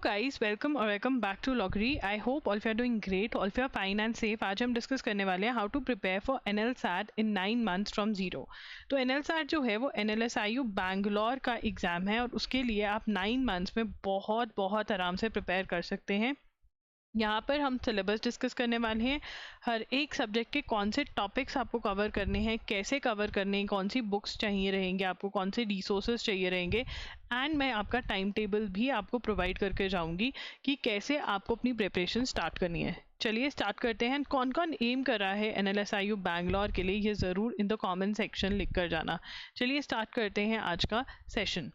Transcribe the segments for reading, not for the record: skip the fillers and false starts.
Guys, welcome और welcome back to लॉगरी। I hope all of you are doing great, all of you are fine and safe. आज हम discuss करने वाले हैं how to prepare for NLSAT in 9 months from zero. तो NLSAT जो है वो NLSIU बैंगलोर का एग्ज़ाम है और उसके लिए आप 9 मंथ्स में बहुत आराम से प्रिपेयर कर सकते हैं। यहाँ पर हम सिलेबस डिस्कस करने वाले हैं, हर एक सब्जेक्ट के कौन से टॉपिक्स आपको कवर करने हैं, कैसे कवर करने हैं, कौन सी बुक्स चाहिए रहेंगे आपको, कौन से रिसोर्सेज चाहिए रहेंगे, एंड मैं आपका टाइम टेबल भी आपको प्रोवाइड करके जाऊंगी कि कैसे आपको अपनी प्रिपरेशन स्टार्ट करनी है। चलिए स्टार्ट करते हैं। कौन कौन एम कर रहा है NLSIU बैंगलोर के लिए, ये ज़रूर इन द कमेंट सेक्शन लिख कर जाना। चलिए स्टार्ट करते हैं आज का session.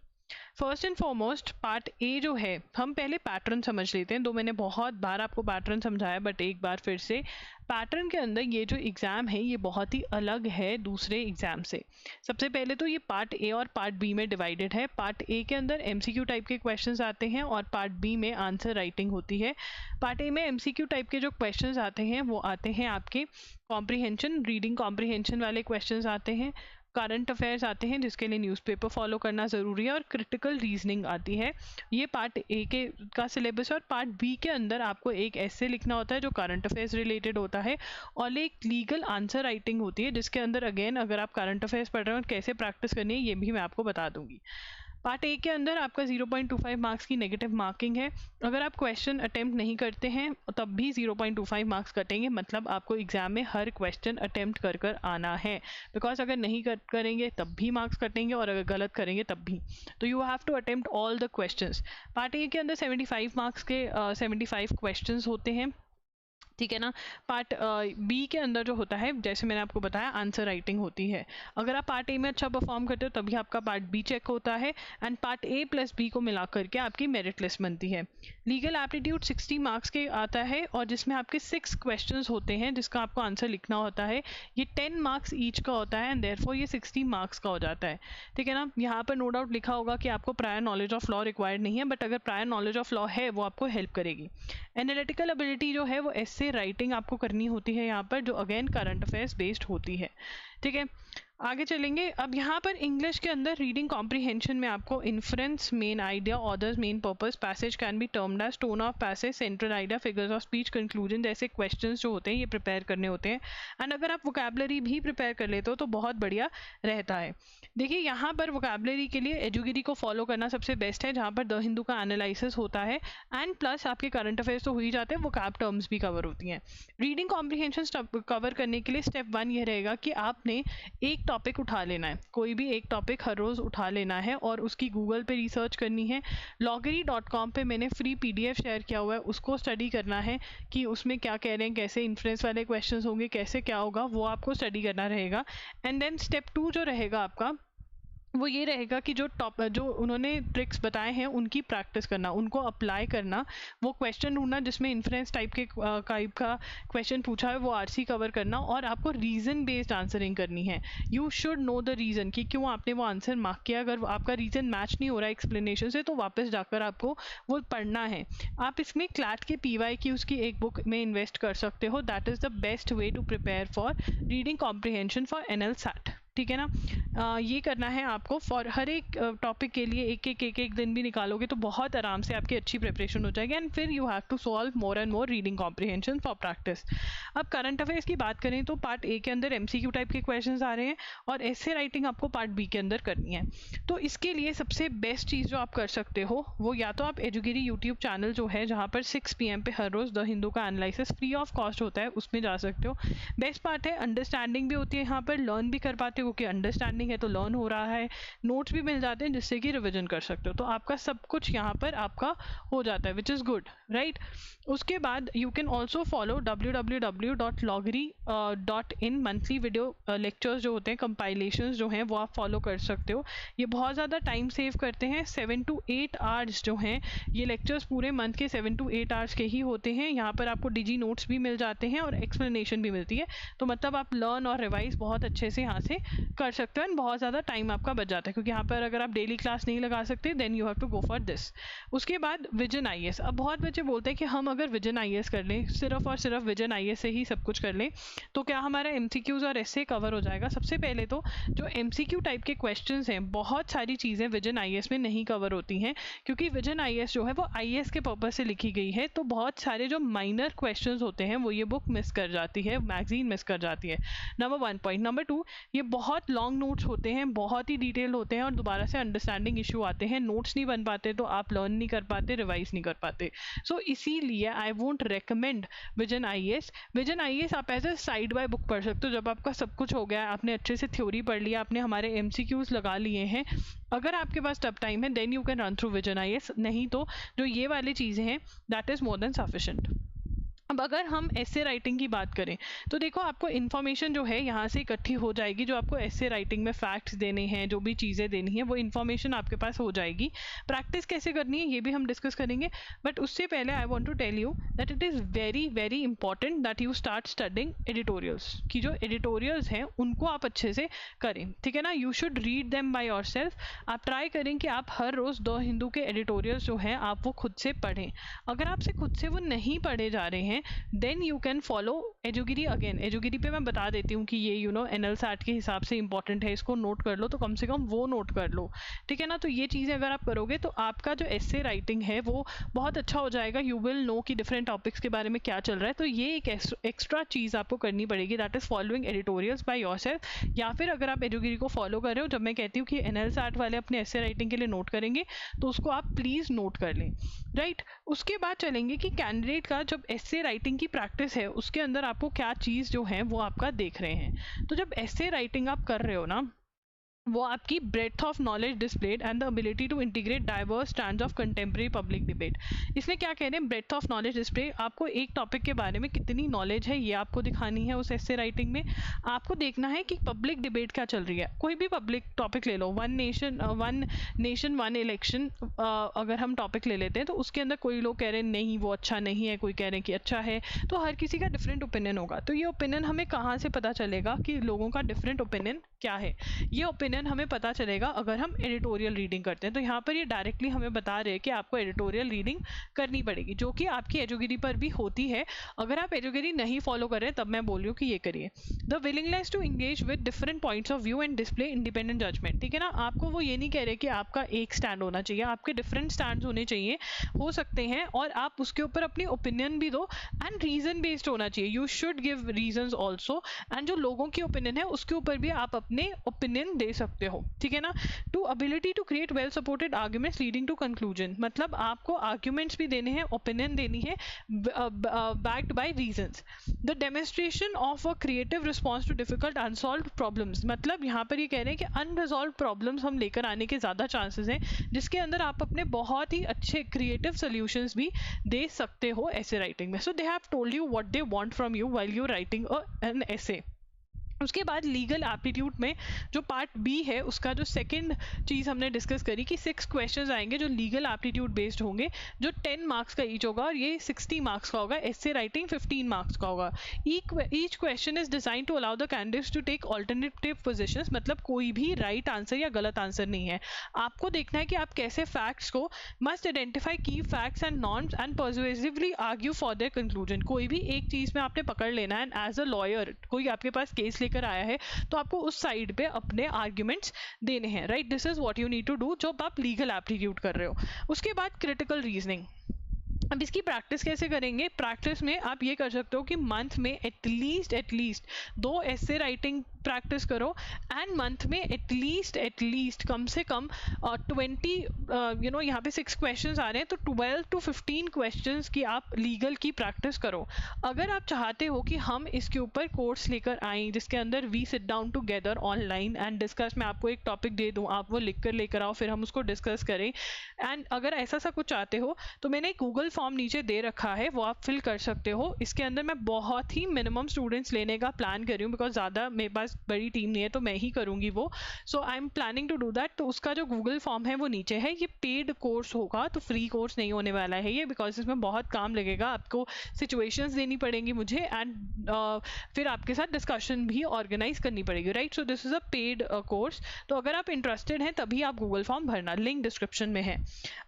First and foremost part A जो है, हम पहले पैटर्न समझ लेते हैं। मैंने बहुत बार आपको पैटर्न समझाया, बट एक बार फिर से पैटर्न के अंदर ये जो एग्ज़ाम है ये बहुत ही अलग है दूसरे एग्ज़ाम से। सबसे पहले तो ये पार्ट ए और पार्ट बी में डिवाइडेड है। पार्ट ए के अंदर MCQ टाइप के क्वेश्चंस आते हैं और पार्ट बी में आंसर राइटिंग होती है। पार्ट ए में MCQ टाइप के जो क्वेश्चंस आते हैं वो आते हैं आपके कॉम्प्रीहेंशन, रीडिंग कॉम्प्रीहेंशन वाले क्वेश्चंस आते हैं, करंट अफेयर्स आते हैं जिसके लिए न्यूज़पेपर फॉलो करना ज़रूरी है, और क्रिटिकल रीजनिंग आती है। ये पार्ट ए के का सिलेबस। और पार्ट बी के अंदर आपको एक ऐसे लिखना होता है जो करंट अफेयर्स रिलेटेड होता है, और एक लीगल आंसर राइटिंग होती है जिसके अंदर अगेन अगर आप करंट अफेयर्स पढ़ रहे हो और कैसे प्रैक्टिस करनी है ये भी मैं आपको बता दूंगी। पार्ट ए के अंदर आपका 0.25 मार्क्स की नेगेटिव मार्किंग है। अगर आप क्वेश्चन अटेम्प्ट नहीं करते हैं तब भी 0.25 मार्क्स कटेंगे, मतलब आपको एग्जाम में हर क्वेश्चन अटेम्प्ट कर आना है। बिकॉज अगर नहीं करेंगे तब भी मार्क्स कटेंगे और अगर गलत करेंगे तब भी। तो you have to attempt all the questions. Part A के अंदर 75 मार्क्स के 75 क्वेश्चंस होते हैं, ठीक है ना। पार्ट बी के अंदर जो होता है, जैसे मैंने आपको बताया, आंसर राइटिंग होती है। अगर आप पार्ट ए में अच्छा परफॉर्म करते हो तभी आपका पार्ट बी चेक होता है, and part A plus B को मिला करके आपकी मेरिट लिस्ट बनती है। लीगल एप्टीट्यूड 60 मार्क्स के आता है और जिसमें आपके 6 क्वेश्चंस होते हैं जिसका आपको आंसर लिखना होता है। ये 10 मार्क्स ईच का होता है एंड देयरफॉर ये 60 मार्क्स का हो जाता है, ठीक है ना। यहाँ पर नो डाउट लिखा होगा कि आपको prior knowledge of law required नहीं है, बट अगर प्रायर नॉलेज ऑफ लॉ है वो आपको हेल्प करेगी। एनालिटिकल एबिलिटी जो है वो ऐसे राइटिंग आपको करनी होती है यहाँ पर, जो अगेन करंट अफेयर्स बेस्ड होती है, ठीक है। आगे चलेंगे। अब यहाँ पर इंग्लिश के अंदर रीडिंग कॉम्प्रीहेंशन में आपको inference, main idea, orders, main purpose, passage can be termed as, tone of passage, central idea, figures of speech, conclusion जैसे क्वेश्चंस जो होते हैं ये प्रिपेयर करने होते हैं। एंड अगर आप वोकैबलरी भी प्रिपेयर कर लेते हो तो बहुत बढ़िया रहता है। देखिए यहाँ पर वोकैबलरी के लिए एजुगिरी को फॉलो करना सबसे बेस्ट है, जहाँ पर द हिंदू का एनालिसिस होता है एंड प्लस आपके करंट अफेयर्स तो हो ही जाते हैं, वोकैब टर्म्स भी कवर होती हैं। रीडिंग कॉम्प्रीहेंशन कवर करने के लिए स्टेप 1 ये रहेगा कि आपने एक टॉपिक उठा लेना है, कोई भी एक टॉपिक हर रोज़ उठा लेना है और उसकी गूगल पे रिसर्च करनी है। loggery.com पे मैंने फ्री PDF शेयर किया हुआ है, उसको स्टडी करना है कि उसमें क्या कह रहे हैं, कैसे इन्फ्लुएंस वाले क्वेश्चंस होंगे, कैसे क्या होगा, वो आपको स्टडी करना रहेगा। एंड देन स्टेप 2 जो रहेगा आपका वो ये रहेगा कि जो उन्होंने ट्रिक्स बताए हैं उनकी प्रैक्टिस करना, उनको अप्लाई करना, वो क्वेश्चन ढूंढना जिसमें इन्फ्रेंस टाइप का क्वेश्चन पूछा है वो RC कवर करना, और आपको रीज़न बेस्ड आंसरिंग करनी है। You should know the reason कि क्यों आपने वो आंसर मार्क किया। अगर आपका रीज़न मैच नहीं हो रहा है एक्सप्लेनेशन से तो वापस जाकर आपको वो पढ़ना है। आप इसमें क्लैट के PYQs की एक बुक में इन्वेस्ट कर सकते हो। That is the best way to prepare for reading comprehension for NLSAT, ठीक है ना। ये करना है आपको फॉर हर एक टॉपिक के लिए एक दिन भी निकालोगे तो बहुत आराम से आपकी अच्छी प्रिपरेशन हो जाएगी। एंड फिर you have to solve more and more reading comprehension for practice. अब करंट अफेयर्स की बात करें तो पार्ट ए के अंदर MCQ टाइप के क्वेश्चंस आ रहे हैं और ऐसे राइटिंग आपको पार्ट बी के अंदर करनी है। तो इसके लिए सबसे बेस्ट चीज़ जो आप कर सकते हो वो या तो आप एजुगिरी यूट्यूब चैनल जो है जहाँ पर 6 PM पे हर रोज़ द हिंदू का एनालिसिस फ्री ऑफ कॉस्ट होता है उसमें जा सकते हो। बेस्ट पार्ट है अंडरस्टैंडिंग भी होती है, यहाँ पर लर्न भी कर पाते हो क्योंकि अंडरस्टैंडिंग है तो लर्न हो रहा है, नोट्स भी मिल जाते हैं जिससे कि रिवीजन कर सकते हो। तो आपका सब कुछ यहाँ पर आपका हो जाता है, विच इज़ गुड, राइट। उसके बाद you can also follow www.loggery.in monthly video lectures जो होते हैं, कंपाइलेशंस जो हैं वो आप फॉलो कर सकते हो। ये बहुत ज़्यादा टाइम सेव करते हैं। 7 to 8 आवर्स जो हैं ये लेक्चर्स पूरे मंथ के 7 to 8 आवर्स के ही होते हैं। यहाँ पर आपको डिजी नोट्स भी मिल जाते हैं और एक्सप्लेनेशन भी मिलती है, तो मतलब आप लर्न और रिवाइज बहुत अच्छे से यहाँ से कर सकते हो एंड बहुत ज़्यादा टाइम आपका बच जाता है, क्योंकि यहाँ पर अगर आप डेली क्लास नहीं लगा सकते then you have to go for this. उसके बाद विजन आईएएस। अब बहुत बच्चे बोलते हैं कि हम अगर विजन आईएएस कर लें, सिर्फ और सिर्फ विजन आईएएस से ही सब कुछ कर लें, तो क्या हमारा एमसीक्यूज और ऐसे कवर हो जाएगा? सबसे पहले तो जो एमसीक्यू टाइप के क्वेश्चंस हैं, बहुत सारी चीज़ें विजन आईएएस में नहीं कवर होती हैं, क्योंकि विजन आईएएस जो है वो आईएएस के पर्पज से लिखी गई है। तो बहुत सारे जो माइनर क्वेश्चंस होते हैं वो ये बुक मिस कर जाती है, मैगजीन मिस कर जाती है। Number 1 point. नंबर 2, ये बहुत लॉन्ग नोट्स होते हैं, बहुत ही डिटेल्ड होते हैं और दोबारा से अंडरस्टैंडिंग इशू आते हैं। नोट्स नहीं बन पाते तो आप लर्न नहीं कर पाते, रिवाइज नहीं कर पाते। सो इसीलिए I won't recommend vision IAS. Vision IAS आप ऐसे साइड बाय बुक पढ़ सकते हो, जब आपका सब कुछ हो गया, आपने अच्छे से थ्योरी पढ़ लिया, आपने हमारे एमसीक्यूज लगा लिए हैं, अगर आपके पास टफ टाइम है then you can run through Vision IAS. नहीं तो जो ये वाली चीज़ें हैं that is more than sufficient. अब अगर हम ऐसे राइटिंग की बात करें तो देखो आपको इन्फॉर्मेशन जो है यहाँ से इकट्ठी हो जाएगी, जो आपको ऐसे राइटिंग में फैक्ट्स देने हैं, जो भी चीज़ें देनी है वो इन्फॉर्मेशन आपके पास हो जाएगी। प्रैक्टिस कैसे करनी है ये भी हम डिस्कस करेंगे, बट उससे पहले I want to tell you that it is very very important that you start studying editorials, कि जो एडिटोरियल्स हैं उनको आप अच्छे से करें, ठीक है ना। You should read them by your self. आप ट्राई करें कि आप हर रोज़ द हिंदू के एडिटोरियल्स जो हैं आप वो खुद से पढ़ें। अगर आपसे खुद से वो नहीं पढ़े जा रहे हैं देन यू कैन फॉलो एजुगिरी। अगेन एजुगिरी पे मैं बता देती हूँ कि ये एनएल सैट के हिसाब से इंपॉर्टेंट है, इसको नोट कर लो, तो कम से कम वो नोट कर लो, ठीक है ना। तो ये चीज़ें अगर आप करोगे तो आपका जो एस्से राइटिंग है वो बहुत अच्छा हो जाएगा। यू विल नो कि डिफरेंट टॉपिक्स के बारे में क्या चल रहा है। तो ये एक एक्स्ट्रा चीज़ आपको करनी पड़ेगी, that is following editorials by yourself. या फिर अगर आप एजुगिरी को फॉलो कर रहे हो, जब मैं कहती हूँ कि एनएल सैट वाले अपने एस्से राइटिंग के लिए नोट करेंगे तो उसको आप प्लीज़ नोट कर लें, राइट। उसके बाद चलेंगे कि कैंडिडेट का जब एस्से राइटिंग की प्रैक्टिस है उसके अंदर आपको क्या चीज़ जो है वो आपका देख रहे हैं। तो जब एस्से राइटिंग आप कर रहे हो ना, वो आपकी breadth of knowledge displayed and the ability to integrate diverse stands of contemporary public debate. इसमें क्या कह रहे हैं, ब्रेथ ऑफ नॉलेज डिस्प्ले, आपको एक टॉपिक के बारे में कितनी नॉलेज है ये आपको दिखानी है उस एस्से राइटिंग में। आपको देखना है कि पब्लिक डिबेट क्या चल रही है। कोई भी पब्लिक टॉपिक ले लो, वन नेशन वन इलेक्शन अगर हम टॉपिक ले लेते हैं तो उसके अंदर कोई लोग कह रहे हैं नहीं वो अच्छा नहीं है, कोई कह रहे हैं कि अच्छा है, तो हर किसी का डिफरेंट ओपिनियन होगा। तो ये ओपिनियन हमें कहाँ से पता चलेगा कि लोगों का डिफरेंट ओपिनियन क्या है? ये ओपिनियन हमें पता चलेगा अगर हम एडिटोरियल रीडिंग करते हैं। तो यहाँ पर ये डायरेक्टली हमें बता रहे हैं कि आपको एडिटोरियल रीडिंग करनी पड़ेगी, जो कि आपकी एजुगिरी पर भी होती है। अगर आप एजुगिरी नहीं फॉलो कर रहे हैं तब मैं बोल रही हूँ कि ये करिए। The willingness to engage with different points of view and display independent judgement, ठीक है ना। आपको वो ये नहीं कह रहे कि आपका एक स्टैंड होना चाहिए, आपके डिफरेंट स्टैंड होने चाहिए, हो सकते हैं, और आप उसके ऊपर अपनी ओपिनियन भी दो एंड रीजन बेस्ड होना चाहिए। You should give reasons also, and जो लोगों की ओपिनियन है उसके ऊपर भी आप अपने ओपिनियन दे सकते हो, ठीक है ना। Two ability to create well supported arguments leading to conclusion, मतलब आपको आर्ग्यूमेंट्स भी देने हैं, ओपिनियन देनी है backed by reasons. The demonstration of a creative response to difficult unsolved problems, मतलब यहाँ पर ये कह रहे हैं कि अनरिजॉल्व प्रॉब्लम्स हम लेकर आने के ज़्यादा चांसेस हैं, जिसके अंदर आप अपने बहुत ही अच्छे क्रिएटिव सोल्यूशंस भी दे सकते हो ऐसे राइटिंग में। So they have told you what they want from you while you writing an essay. उसके बाद लीगल एप्टीट्यूड में जो पार्ट बी है उसका जो सेकंड चीज़ हमने डिस्कस करी कि 6 क्वेश्चंस आएंगे जो लीगल एप्टीट्यूड बेस्ड होंगे, जो 10 मार्क्स का ईच होगा, और ये 60 मार्क्स का होगा। एस्से राइटिंग 15 मार्क्स का होगा। Each question is design to allow the candidates to take alternative positions, मतलब कोई भी राइट आंसर या गलत आंसर नहीं है। आपको देखना है कि आप कैसे फैक्ट्स को मस्ट आइडेंटिफाई की facts and norms and persuasively argue for their conclusion. कोई भी एक चीज़ में आपने पकड़ लेना है, एंड एज अ लॉयर कोई आपके पास केस कर आया है तो आपको उस साइड पे अपने आर्ग्यूमेंट्स देने हैं, right. This is what you need to do जब आप लीगल एप्टीट्यूड कर रहे हो। उसके बाद क्रिटिकल रीजनिंग। अब इसकी प्रैक्टिस कैसे करेंगे? प्रैक्टिस में आप ये कर सकते हो कि मंथ में एटलीस्ट 2 एस्से राइटिंग प्रैक्टिस करो, एंड मंथ में एटलीस्ट कम से कम 20 यहाँ पे 6 क्वेश्चंस आ रहे हैं तो 12 to 15 क्वेश्चंस की आप लीगल की प्रैक्टिस करो। अगर आप चाहते हो कि हम इसके ऊपर कोर्स लेकर आएँ जिसके अंदर we sit down together online and discuss, मैं आपको एक टॉपिक दे दूँ, आप वो लिख कर लेकर आओ, फिर हम उसको डिस्कस करें, एंड अगर ऐसा सा कुछ चाहते हो तो मैंने गूगल फॉर्म नीचे दे रखा है, वो आप फिल कर सकते हो। इसके अंदर मैं बहुत ही मिनिमम स्टूडेंट्स लेने का प्लान कर रही हूँ बिकॉज ज़्यादा मेरे पास बड़ी टीम नहीं है तो मैं ही करूँगी वो, so I am planning to do that. तो उसका जो गूगल फॉर्म है वो नीचे है। ये पेड कोर्स होगा, तो फ्री कोर्स नहीं होने वाला है ये, बिकॉज इसमें बहुत काम लगेगा, आपको सिचुएशंस देनी पड़ेंगी मुझे, एंड फिर आपके साथ डिस्कशन भी ऑर्गेनाइज करनी पड़ेगी, right. So this is a paid course. तो अगर आप इंटरेस्टेड हैं तभी आप गूगल फॉर्म भरना, लिंक डिस्क्रिप्शन में है।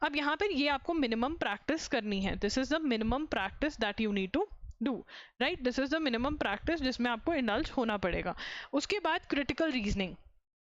अब यहाँ पर ये आपको मिनिमम प्रैक्टिस करनी है, this is the minimum practice that you need to do, right. This is the minimum practice जिसमें आपको इंडल्ज होना पड़ेगा। उसके बाद क्रिटिकल रीजनिंग।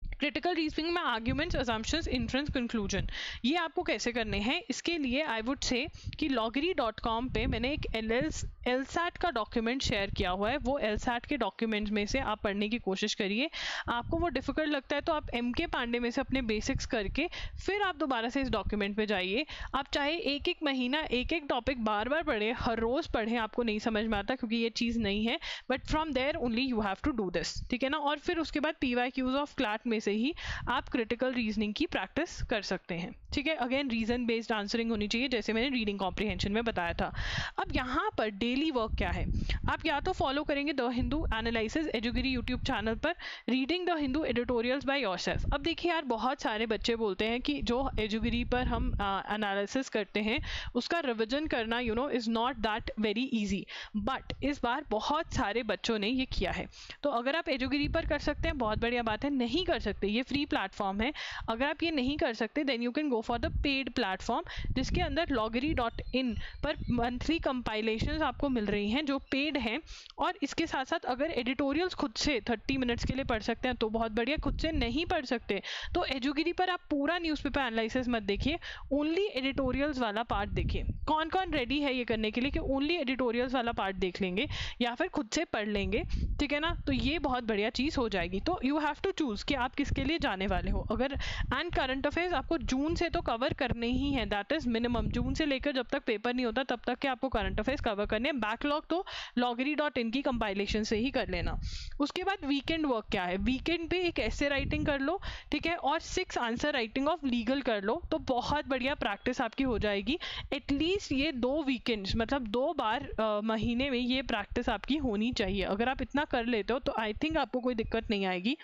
क्रिटिकल रीजनिंग में आर्ग्यूमेंट्स, अजम्पशंस, इन्फ्रेंस, कंक्लूजन, ये आपको कैसे करने हैं, इसके लिए आई वुड से कि loggery.com पे मैंने एक LSAT का डॉक्यूमेंट शेयर किया हुआ है। वो LSAT के डॉक्यूमेंट में से आप पढ़ने की कोशिश करिए। आपको वो डिफिकल्ट लगता है तो आप MK पांडे में से अपने बेसिक्स करके फिर आप दोबारा से इस डॉक्यूमेंट पे जाइए। आप चाहे एक एक महीना एक एक टॉपिक बार बार पढ़ें, हर रोज़ पढ़ें, आपको नहीं समझ में आता क्योंकि ये चीज़ नहीं है, but from there only you have to do this, ठीक है ना। और फिर उसके बाद PYQs ऑफ क्लैट में से ही आप क्रिटिकल रीजनिंग की प्रैक्टिस कर सकते हैं, ठीक है। अगेन रीजन बेस्ड आंसरिंग होनी चाहिए, जैसे मैंने रीडिंग कॉम्प्रिहेंशन में बताया था। अब यहाँ पर डेली वर्क क्या है, आप या तो फॉलो करेंगे द हिंदू एनालिसिस एजुगिरी यूट्यूब चैनल पर, reading the Hindu editorials by yourself. अब देखिए यार, बहुत सारे बच्चे बोलते हैं कि जो एजुगिरी पर हम एनालिसिस करते हैं उसका रिविजन करना you know is not that very easy, but इस बार बहुत सारे बच्चों ने ये किया है। तो अगर आप एजुगिरी पर कर सकते हैं बहुत बढ़िया बात है, नहीं कर सकते ये फ्री प्लेटफॉर्म है, अगर आप ये नहीं कर सकते then you can go for the paid platform, जिसके अंदर loggery.in पर मंथली कंपाइलेशंस आपको मिल रही हैं जो पेड हैं। और इसके साथ साथ अगर एडिटोरियल्स खुद से 30 मिनट्स के लिए पढ़ सकते हैं तो बहुत बढ़िया, खुद से नहीं पढ़ सकते तो एजुगिरी पर आप पूरा न्यूज़पेपर एनालिसिस मत देखिए, ओनली एडिटोरियल्स वाला पार्ट देखिए। कौन कौन रेडी है ये करने के लिए कि ओनली एडिटोरियल्स वाला पार्ट देख लेंगे या फिर खुद से पढ़ लेंगे, ठीक है ना। तो ये बहुत बढ़िया चीज़ हो जाएगी। तो यू हैव टू चूज़ कि आप किसके लिए जाने वाले हो। अगर एंड करंट अफेयर्स आपको जून से तो कवर करने ही है, दैट इज मिनिमम। जून से लेकर जब तक पेपर नहीं होता तब तक के आपको करंट अफेयर्स कवर करने हैं। बैकलॉग तो loggery.in की कंपाइलेशन से ही कर लेना। उसके बाद वीकेंड वर्क क्या है, वीकेंड पे एक ऐसे राइटिंग कर लो, ठीक है, और 6 आंसर राइटिंग ऑफ लीगल कर लो, तो बहुत बढ़िया प्रैक्टिस आपकी हो जाएगी। एटलीस्ट ये 2 वीकेंड्स मतलब 2 बार महीने में ये प्रैक्टिस आपकी होनी चाहिए। अगर आप इतना कर लेते हो तो आई थिंक आपको कोई दिक्कत नहीं आएगी।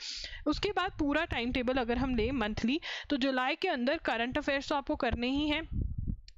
उसके बाद पूरा टाइम टेबल अगर हम लें मंथली, तो जुलाई के अंदर करंट अफेयर्स तो आपको करने ही हैं,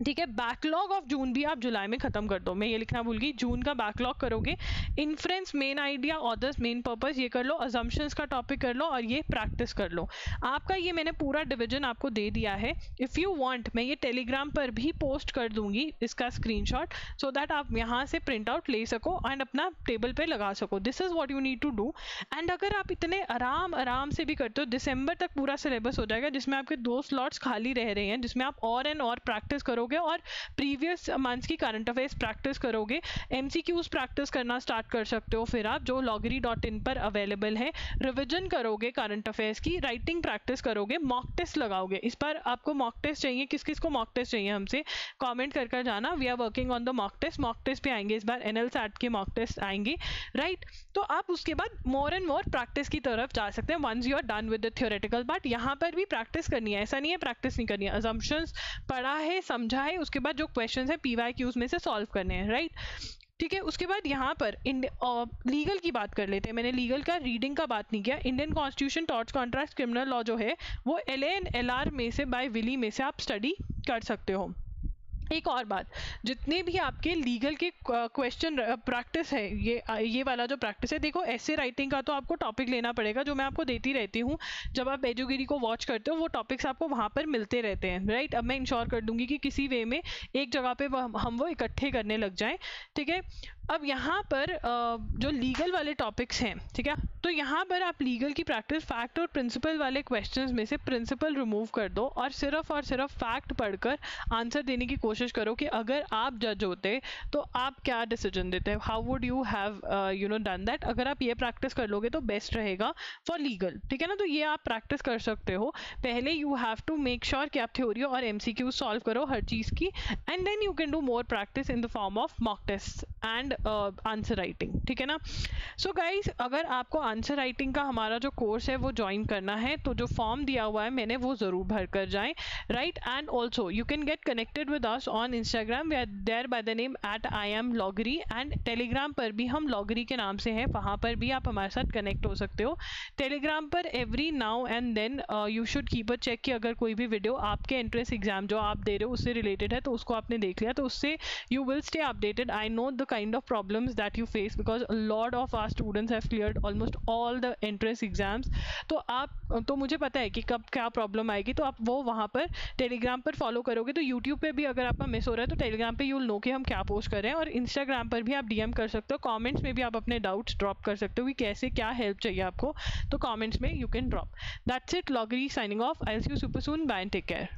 ठीक है। बैकलॉग ऑफ जून भी आप जुलाई में खत्म कर दो, मैं ये लिखना भूल गई, जून का बैकलॉग करोगे। Inference, main idea, authors, main purpose ये कर लो, अजम्पशंस का टॉपिक कर लो और ये प्रैक्टिस कर लो। आपका ये मैंने पूरा डिवीजन आपको दे दिया है। इफ़ यू वांट मैं ये टेलीग्राम पर भी पोस्ट कर दूंगी इसका स्क्रीनशॉट, सो दैट आप यहाँ से प्रिंट आउट ले सको एंड अपना टेबल पे लगा सको। This is what you need to do. And अगर आप इतने आराम से भी करते हो, दिसंबर तक पूरा सिलेबस हो जाएगा जिसमें आपके 2 स्लॉट्स खाली रह रहे हैं, जिसमें आप और एंड और प्रैक्टिस करोगे और प्रीवियस मंथ्स की करंट अफेयर्स प्रैक्टिस करोगे। MCQs प्रैक्टिस करना स्टार्ट कर सकते हो फिर आप, जो loggery.in पर अवेलेबल है। रिवीजन करोगे करंट अफेयर्स की, राइटिंग प्रैक्टिस करोगे, मॉक टेस्ट लगाओगे। इस पर आपको मॉक टेस्ट चाहिए, किस किस को मॉक टेस्ट चाहिए हमसे कमेंट कर जाना। We are working on the mock test भी आएंगे इस बार, NLSAT के मॉक टेस्ट आएंगे, राइट। तो आप उसके बाद मोर एंड मोर प्रैक्टिस की तरफ जा सकते हैं once you are done with the theoretical part. यहाँ पर भी प्रैक्टिस करनी है, ऐसा नहीं है प्रैक्टिस नहीं करनी है। अजम्पशंस पढ़ा है, समझा है, उसके बाद जो क्वेश्चंस है PYQs में से सॉल्व करने हैं, राइट, ठीक है। उसके बाद यहाँ पर लीगल की बात कर लेते हैं। मैंने लीगल का रीडिंग का बात नहीं किया। Indian constitution, torts, contracts, criminal law जो है वो LA and LR में से बाय विली में से आप स्टडी कर सकते हो। एक और बात, जितने भी आपके लीगल के क्वेश्चन प्रैक्टिस है, ये वाला जो प्रैक्टिस है, देखो ऐसे राइटिंग का तो आपको टॉपिक लेना पड़ेगा जो मैं आपको देती रहती हूँ। जब आप एजुगिरी को वॉच करते हो वो टॉपिक्स आपको वहाँ पर मिलते रहते हैं, राइट। अब मैं इंश्योर कर दूंगी कि किसी वे में एक जगह पे हम वो इकट्ठे करने लग जाएं, ठीक है। अब यहाँ पर जो लीगल वाले टॉपिक्स हैं, ठीक है, तो यहाँ पर आप लीगल की प्रैक्टिस फैक्ट और प्रिंसिपल वाले क्वेश्चंस में से प्रिंसिपल रिमूव कर दो और सिर्फ फैक्ट पढ़कर आंसर देने की कोशिश करो कि अगर आप जज होते तो आप क्या डिसीजन देते, how would you have done that. अगर आप ये प्रैक्टिस कर लोगे तो बेस्ट रहेगा फॉर लीगल, ठीक है ना। तो ये आप प्रैक्टिस कर सकते हो। पहले you have to make sure कि आप थ्योरी और MCQ सॉल्व करो हर चीज़ की, and then you can do more practice in the form of mock test and answer writing, ठीक है ना। सो गाइज, अगर आपको आंसर राइटिंग का हमारा जो कोर्स है वो ज्वाइन करना है तो जो फॉर्म दिया हुआ है मैंने वो ज़रूर भर कर जाएं, right. And also you can get connected with us on Instagram, we are there by the name @IamLogri, and Telegram पर भी हम लॉगरी के नाम से हैं, वहाँ पर भी आप हमारे साथ कनेक्ट हो सकते हो। टेलीग्राम पर every now and then you should keep a check कि अगर कोई भी वीडियो आपके एंट्रेंस एग्जाम जो आप दे रहे हो उससे रिलेटेड है तो उसको आपने देख लिया, तो उससे you will stay updated. I know the kind of problems that you face because a lot of our students have cleared almost all the entrance exams. तो मुझे पता है कि कब क्या प्रॉब्लम आएगी, तो आप वो वहाँ पर टेलीग्राम पर फॉलो करोगे तो यूट्यूब पे भी अगर आपका मिस हो रहा है तो टेलीग्राम पे यू विल नो कि हम क्या पोस्ट कर रहे हैं। और इंस्टाग्राम पर भी आप डीएम कर सकते हो, कमेंट्स में भी आप अपने डाउट्स ड्रॉप कर सकते हो कि कैसे क्या हेल्प चाहिए आपको, तो कमेंट्स में you can drop. That's it, लॉगरी signing off. I will see you super soon, bye and take care.